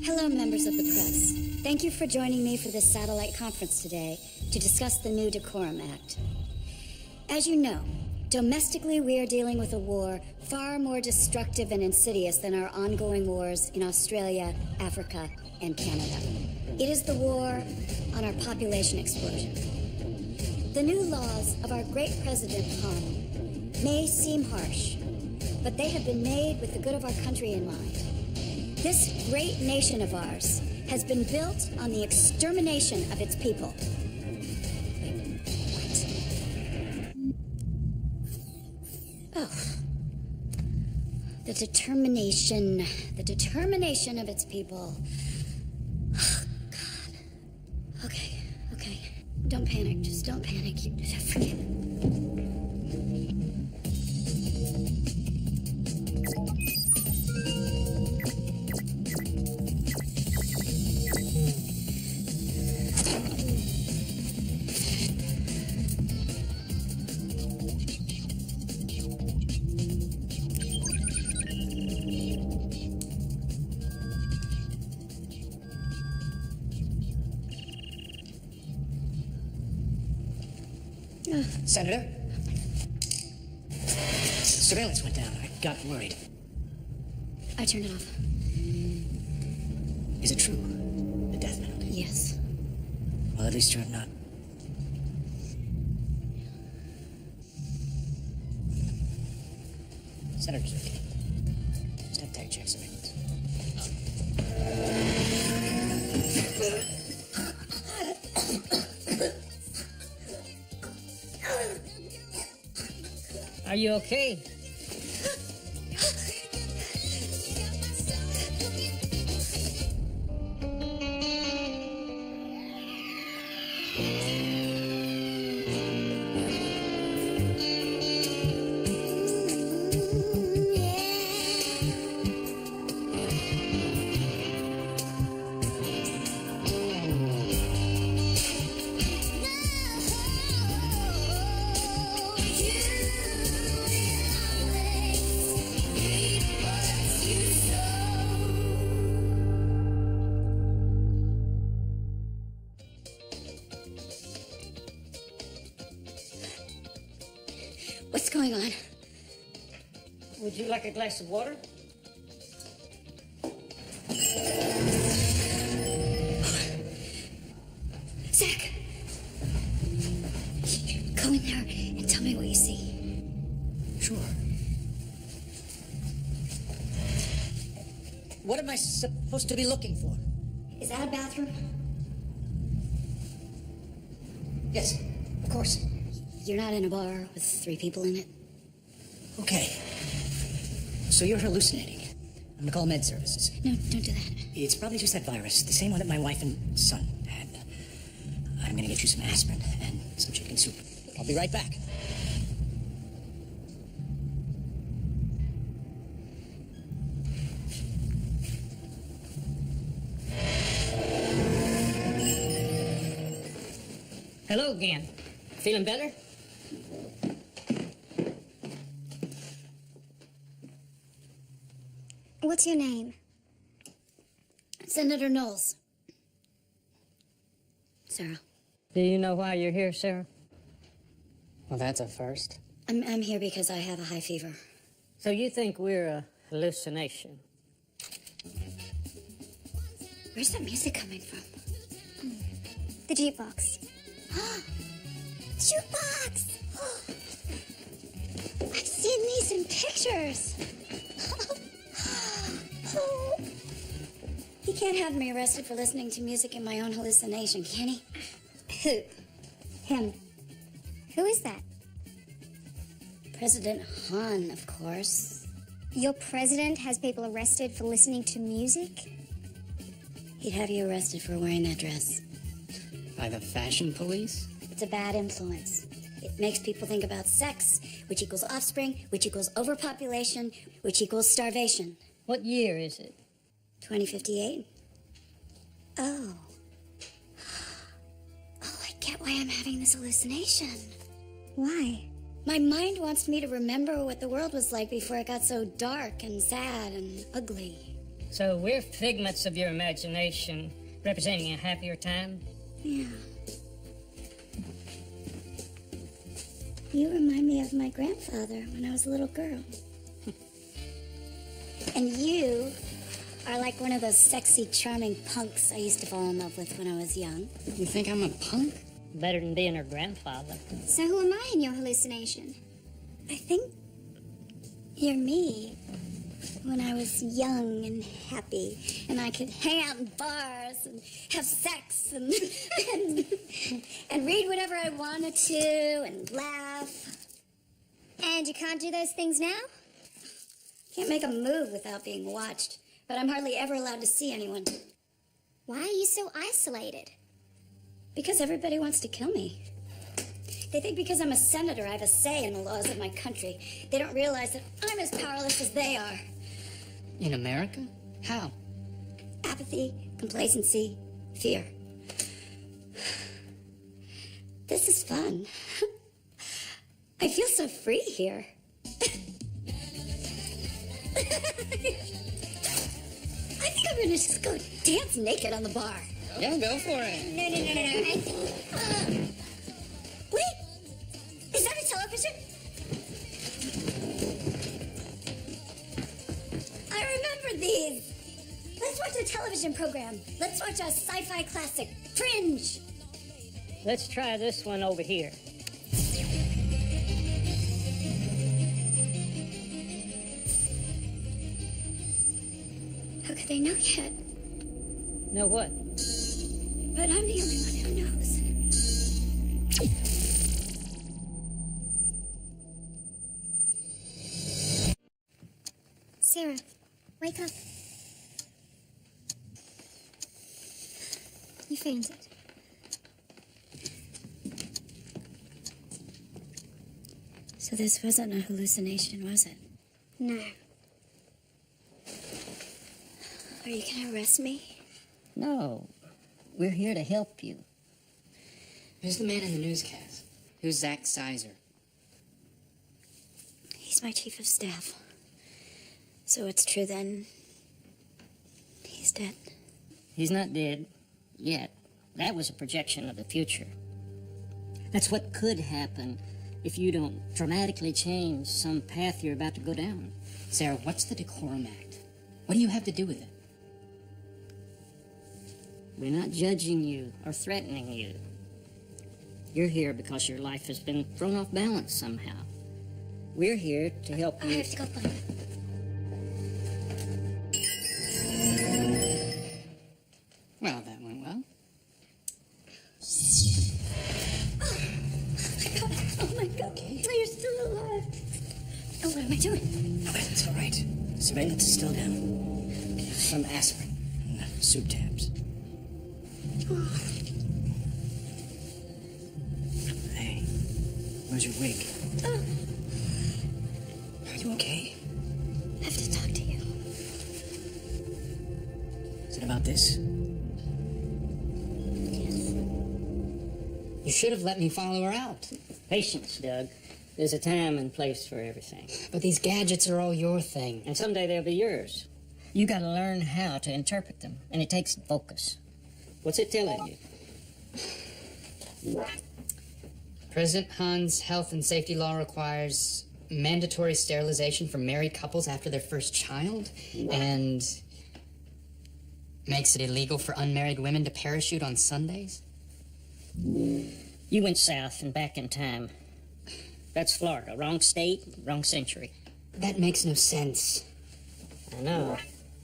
Hello, members of the press. Thank you for joining me for this satellite conference today to discuss the new Decorum Act. As you know, domestically we are dealing with a war far more destructive and insidious than our ongoing wars in Australia, Africa, and Canada. It is the war on our population explosion. The new laws of our great President Han may seem harsh, but they have been made with the good of our country in mind. This great nation of ours has been built on the extermination of its people. Wait, what? Oh. The determination of its people. Oh, God. Okay. Don't panic, just don't panic. Forget it. Senator? Surveillance went down. I got worried. I turned it off. Is it true? The death penalty? Yes. Well, at least you're not. Senator's okay. Just have tag check surveillance. Are you okay? What's going on? Would you like a glass of water? Zach! Go in there and tell me what you see. Sure. What am I supposed to be looking for? Is that a bathroom? Yes, of course. You're not in a bar with 3 people in it? Okay. So you're hallucinating. I'm gonna call med services. No, don't do that. It's probably just that virus, the same one that my wife and son had. I'm gonna get you some aspirin and some chicken soup. I'll be right back. Hello again. Feeling better? What's your name? Senator Knowles. Sarah. Do you know why you're here, Sarah? Well, that's a first. I'm here because I have a high fever. So you think we're a hallucination? Where's that music coming from? The jukebox. Jukebox! I've seen these in pictures. He can't have me arrested for listening to music in my own hallucination, can he? Who? Him. Who is that? President Han, of course. Your president has people arrested for listening to music? He'd have you arrested for wearing that dress. By the fashion police? It's a bad influence. It makes people think about sex, which equals offspring, which equals overpopulation, which equals starvation. What year is it? 2058? Oh. Oh, I get why I'm having this hallucination. Why? My mind wants me to remember what the world was like before it got so dark and sad and ugly. So we're figments of your imagination, representing a happier time? Yeah. You remind me of my grandfather when I was a little girl. And you are like one of those sexy, charming punks I used to fall in love with when I was young. You think I'm a punk? Better than being her grandfather. So who am I in your hallucination? I think you're me when I was young and happy, and I could hang out in bars and have sex and and read whatever I wanted to and laugh. And you can't do those things now? Can't make a move without being watched, but I'm hardly ever allowed to see anyone. Why are you so isolated? Because everybody wants to kill me. They think because I'm a senator, I have a say in the laws of my country. They don't realize that I'm as powerless as they are. In America? How? Apathy, complacency, fear. This is fun. I feel so free here. I think I'm gonna just go dance naked on the bar. Yeah, go for it. No. Wait! Is that a television? I remember these. Let's watch a television program. Let's watch a sci-fi classic. Fringe. Let's try this one over here. How could they know yet? Know what? But I'm the only one who knows. Sarah, wake up. You fainted. So this wasn't a hallucination, was it? No. Are you gonna arrest me? No. We're here to help you. Who's the man in the newscast? Who's Zach Sizer? He's my chief of staff. So it's true then. He's dead. He's not dead yet. That was a projection of the future. That's what could happen if you don't dramatically change some path you're about to go down. Sarah, what's the Decorum Act? What do you have to do with it? We're not judging you or threatening you. You're here because your life has been thrown off balance somehow. We're here to help I you. have to go find him. Well, that went well. Oh my God. Okay. No, you're still alive. Oh, what am I doing? No, that's all right. Surveillance is still down. Some aspirin and soup tabs. Hey, where's your wig? Are you okay? I have to talk to you. Is it about this? You should have let me follow her out. Patience, Doug. There's a time and place for everything. But these gadgets are all your thing. And someday they'll be yours. You gotta learn how to interpret them, and it takes focus. What's it telling you? President Han's health and safety law requires mandatory sterilization for married couples after their first child and makes it illegal for unmarried women to parachute on Sundays. You went south and back in time. That's Florida. Wrong state, wrong century. That makes no sense. I know.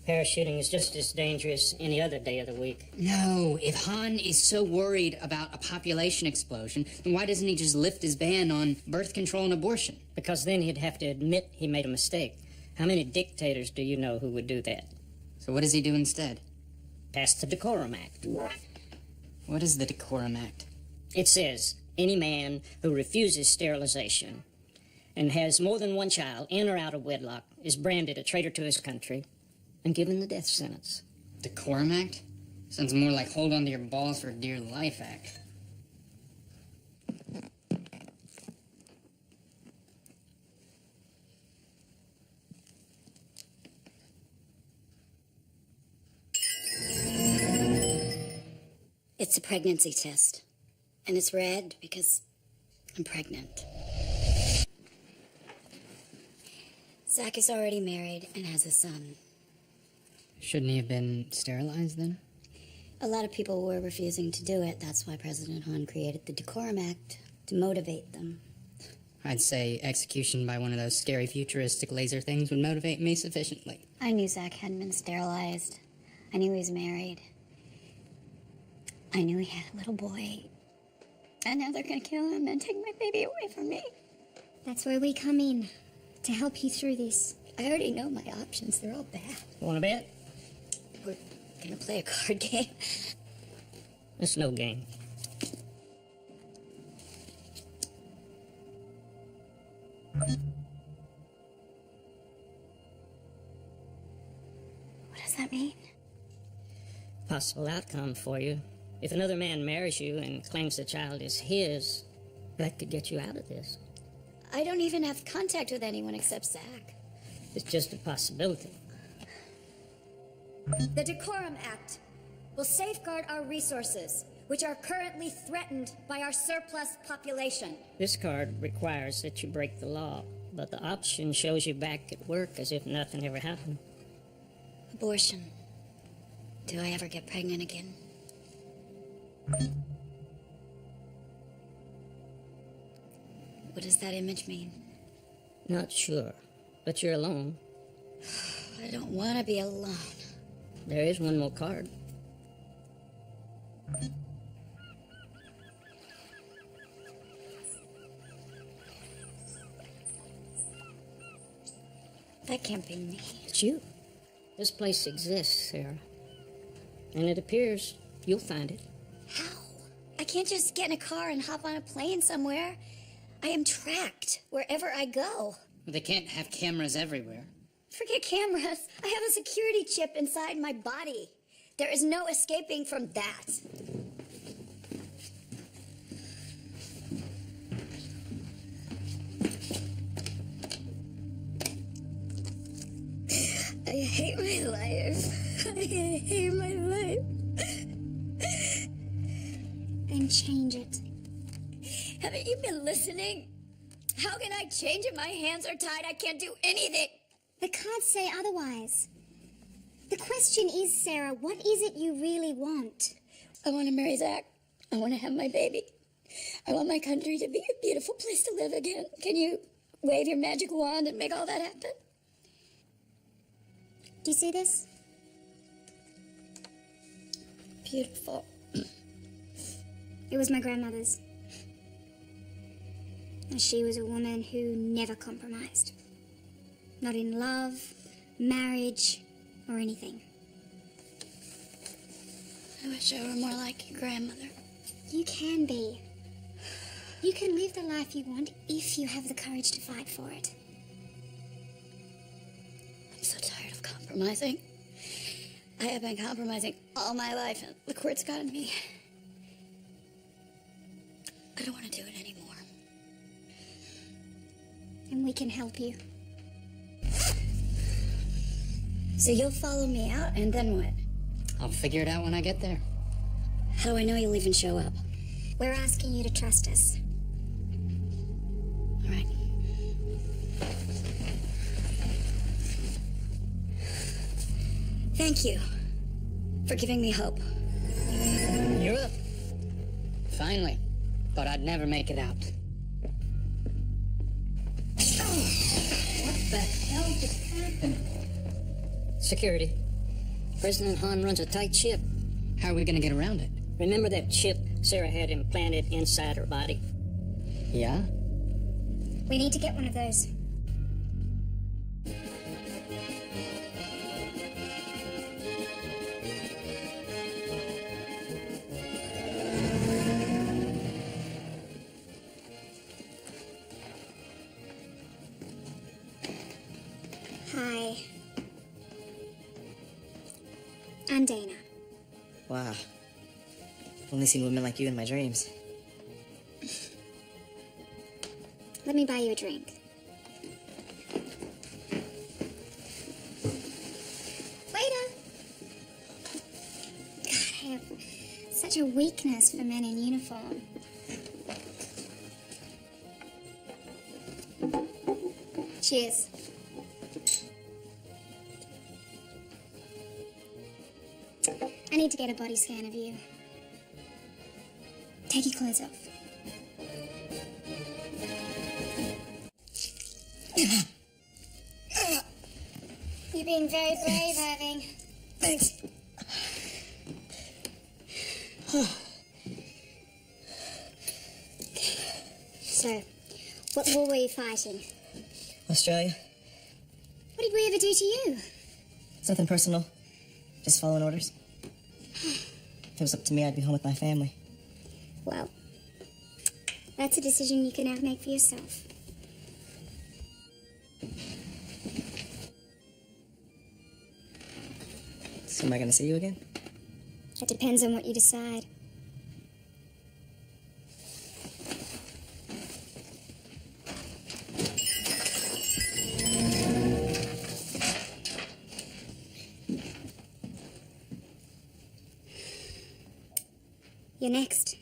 Parachuting is just as dangerous any other day of the week. No, if Han is so worried about a population explosion, then why doesn't he just lift his ban on birth control and abortion? Because then he'd have to admit he made a mistake. How many dictators do you know who would do that? So what does he do instead? Pass the Decorum Act. What is the Decorum Act? It says any man who refuses sterilization and has more than one child in or out of wedlock is branded a traitor to his country and given the death sentence. Decorum Act? Sounds more like hold on to your balls for dear life act. It's a pregnancy test. And it's red because I'm pregnant. Zach is already married and has a son. Shouldn't he have been sterilized then? A lot of people were refusing to do it. That's why President Han created the Decorum Act, to motivate them. I'd say execution by one of those scary futuristic laser things would motivate me sufficiently. I knew Zach hadn't been sterilized. I knew he was married. I knew he had a little boy. And now they're gonna kill him and take my baby away from me. That's where we come in, to help you through this. I already know my options. They're all bad. Want to bet? We're gonna play a card game. It's no game. What does that mean? Possible outcome for you. If another man marries you and claims the child is his, that could get you out of this. I don't even have contact with anyone except Zach. It's just a possibility. The Decorum Act will safeguard our resources, which are currently threatened by our surplus population. This card requires that you break the law, but the option shows you back at work as if nothing ever happened. Abortion. Do I ever get pregnant again? What does that image mean? Not sure, but you're alone. I don't want to be alone. There is one more card. That can't be me. It's you. This place exists, Sarah. And it appears you'll find it. How? I can't just get in a car and hop on a plane somewhere. I am tracked wherever I go. They can't have cameras everywhere. Forget cameras. I have a security chip inside my body. There is no escaping from that. I hate my life. I hate my life. Then change it. Haven't you been listening? How can I change it? My hands are tied. I can't do anything. The cards say otherwise. The question is, Sarah, what is it you really want? I want to marry Zach. I want to have my baby. I want my country to be a beautiful place to live again. Can you wave your magic wand and make all that happen? Do you see this? Beautiful. It was my grandmother's. And she was a woman who never compromised. Not in love, marriage, or anything. I wish I were more like your grandmother. You can be. You can live the life you want if you have the courage to fight for it. I'm so tired of compromising. I have been compromising all my life, and look where it's gotten me. I don't want to do it anymore. And we can help you. So you'll follow me out, and then what? I'll figure it out when I get there. How do I know you'll even show up? We're asking you to trust us. All right. Thank you for giving me hope. You're up. Finally. Thought I'd never make it out. What the hell just happened? Security. President Han runs a tight ship. How are we gonna get around it? Remember that chip Sarah had implanted inside her body? Yeah? We need to get one of those. Hi. I'm Dana. Wow. I've only seen women like you in my dreams. Let me buy you a drink. Waiter! God, I have Such a weakness for men in uniform. Cheers. I need to get a body scan of you. Take your clothes off. You've been very brave, Irving. Thanks. So, what war were you fighting? Australia. What did we ever do to you? It's nothing personal. Just following orders. If it was up to me, I'd be home with my family. Well, that's a decision you can now make for yourself. So am I gonna see you again? It depends on what you decide. You're next.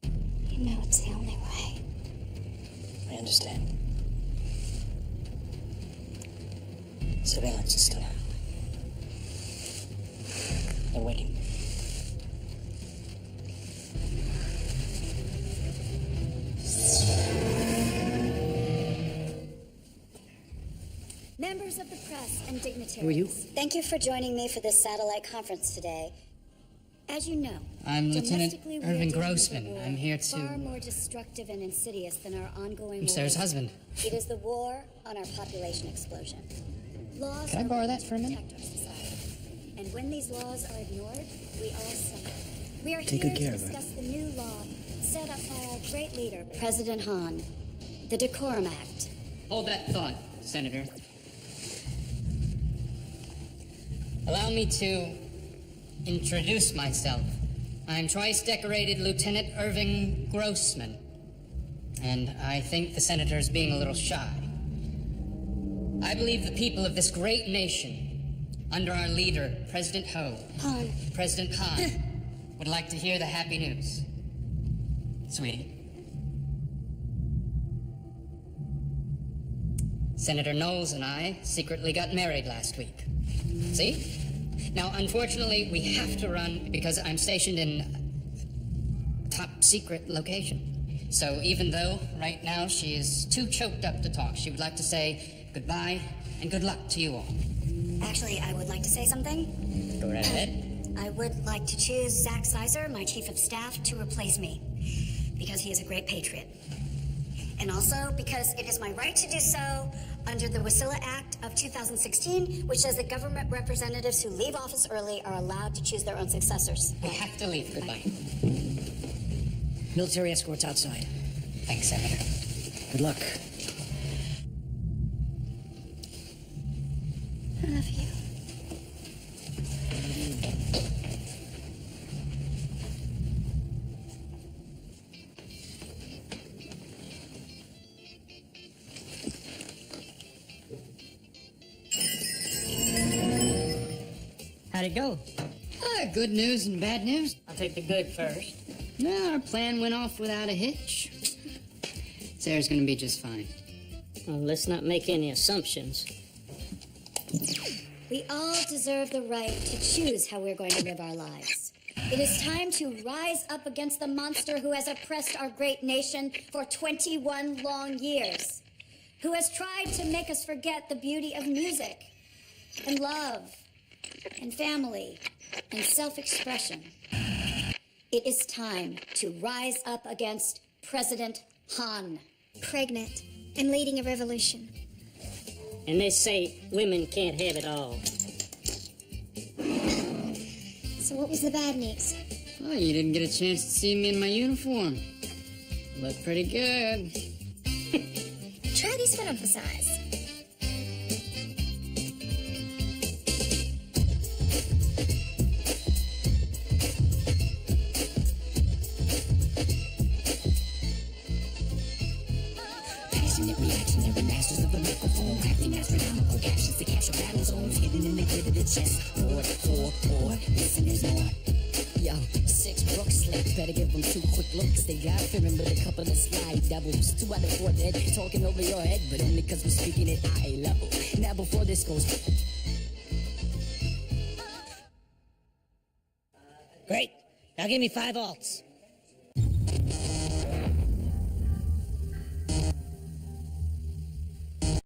You know it's the only way. I understand. Surveillance is still out. They're waiting. Members of the press and dignitaries. Who are you? Thank you for joining me for this satellite conference today. As you know, I'm Lieutenant domestically, we are Irving dealing with a Grossman. war I'm here far to... more destructive and insidious than our ongoing I'm Sarah's wars. husband. It is the war on our population explosion. Laws Can I are borrow meant that to for a minute? protect our society. And when these laws are ignored, we all suffer. We are Take here good to care of her. discuss the new law set up by our great leader, President Hahn, the Decorum Act. Hold that thought, Senator. Allow me to introduce myself. I'm twice-decorated Lieutenant Irving Grossman, and I think the senator's being a little shy. I believe the people of this great nation, under our leader, President Hahn. President Hahn, would like to hear the happy news. Sweetie. Senator Knowles and I secretly got married last week. See? Now, unfortunately, we have to run because I'm stationed in a top-secret location. So even though right now she is too choked up to talk, she would like to say goodbye and good luck to you all. Actually, I would like to say something. Go right ahead. I would like to choose Zach Sizer, my chief of staff, to replace me, because he is a great patriot. And also because it is my right to do so under the Wasilla Act of 2016, which says that government representatives who leave office early are allowed to choose their own successors. We have to leave. Goodbye. Military escorts outside. Thanks, Senator. Good luck. I love you. How'd it go? Good news and bad news. I'll take the good first. No, our plan went off without a hitch. Sarah's gonna be just fine. Well, let's not make any assumptions. We all deserve the right to choose how we're going to live our lives. It is time to rise up against the monster who has oppressed our great nation for 21 long years, who has tried to make us forget the beauty of music and love and family and self-expression. It is time to rise up against President Hahn. Pregnant and leading a revolution. And they say women can't have it all. So what was the bad news? Oh, you didn't get a chance to see me in my uniform. Look pretty good. Try this one on for size. Passionate, reactionary masters of the microphone, crafting astronomical captions to capture battle zones hidden in the grid of the chess. Or, listen, there's more. Yo, 6 Brook slick, better give them 2 quick looks. They got fearing with a couple of slide doubles. 2 out of 4 dead, talking over your head, but only cause we're speaking at eye level. Now before this goes... Great. Now give me 5 alts.